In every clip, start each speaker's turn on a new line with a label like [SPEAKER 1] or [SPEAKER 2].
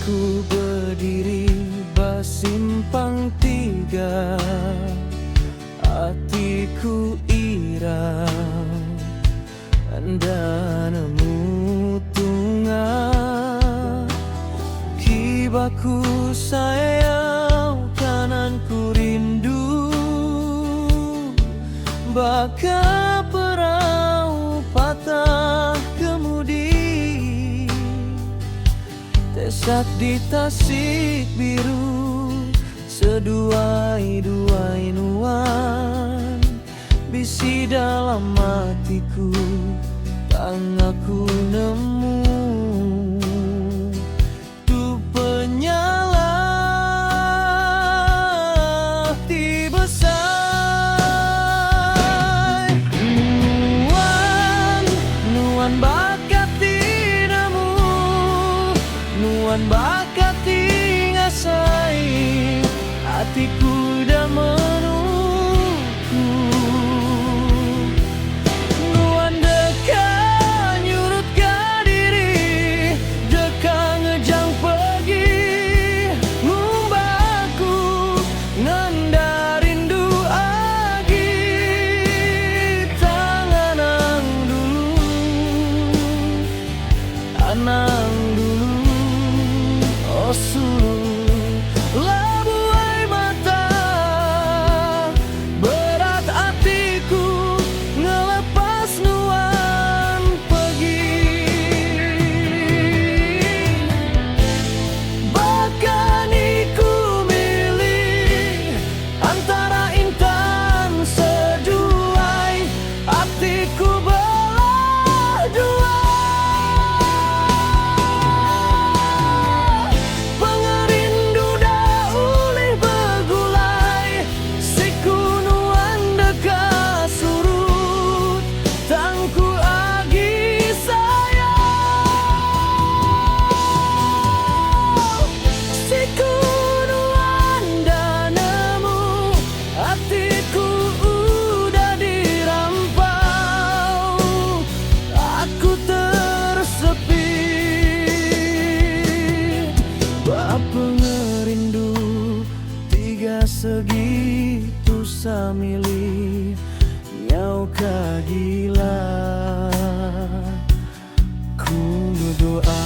[SPEAKER 1] Ku berdiri bersimpang tiga, hatiku irau dan nemu tunggal. Kibaku sayang, kananku rindu, bakal perahu patah kemudi. Tesak di tasik biru, seduai-duai nuan, bisi dalam hatiku, tang aku nemu. Tu penyala ti besar, nuan bakat tinamu, nuan bakat tingasai, hatiku dah menunggu. Nuan dekat nyurutkan diri, dekat ngejang pergi, ngumbaku ngenda rindu agi, tangan ang dulu, anang dulu. Oh suluh labuai mata, berat hatiku ngelepas nuan pergi. Bahkan ku milih antara intan seduai, hatiku belah dua. Pengerindu dah ulih bergulai, siku nuan dekat surut, tangku agi sayang. Siku nuan dah nemu, hatiku udah dirampau, aku tersepi. Bapa ngerindu tiga segitu samili, nyau kagila ku doa.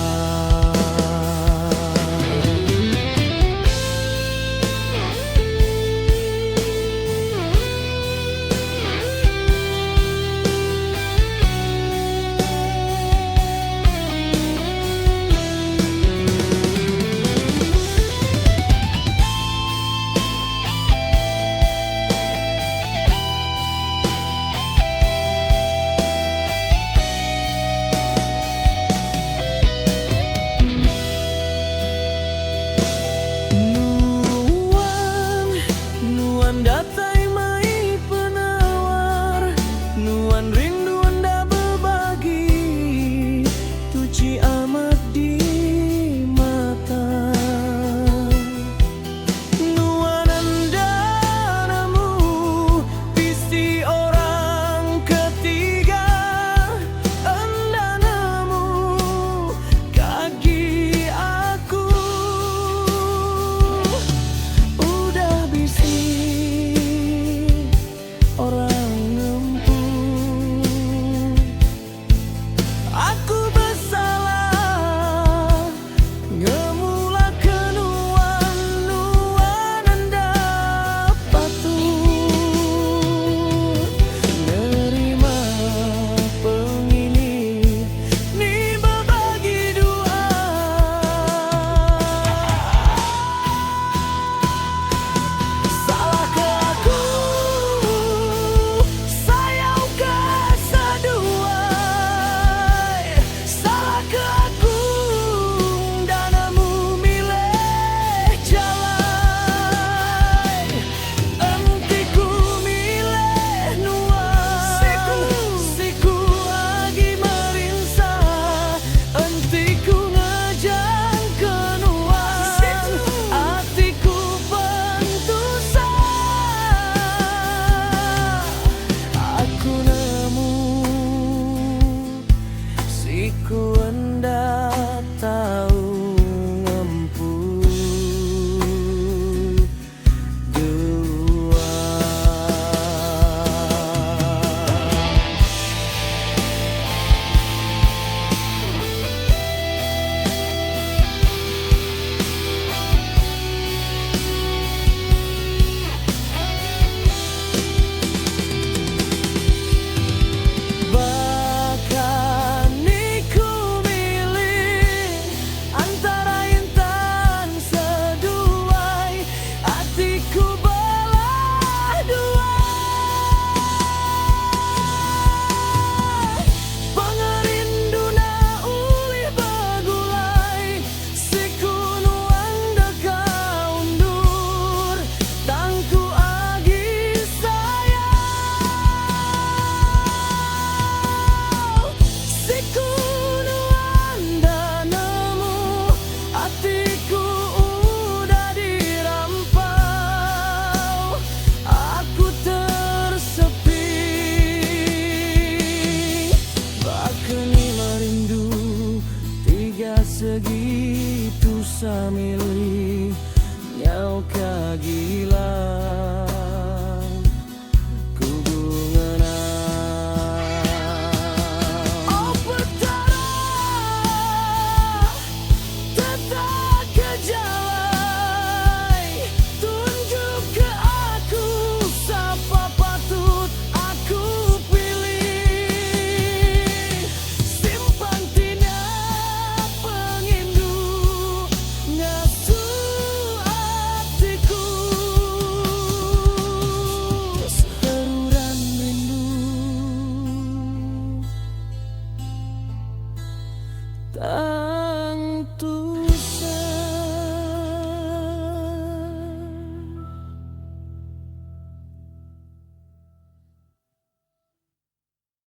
[SPEAKER 1] segitu samili nyau kagila ku bungana oh petara tetap kejalai tunjuk ke aku siapa patut aku pilih simpan tina pengindu ngasuh hatiku seruran rindu tak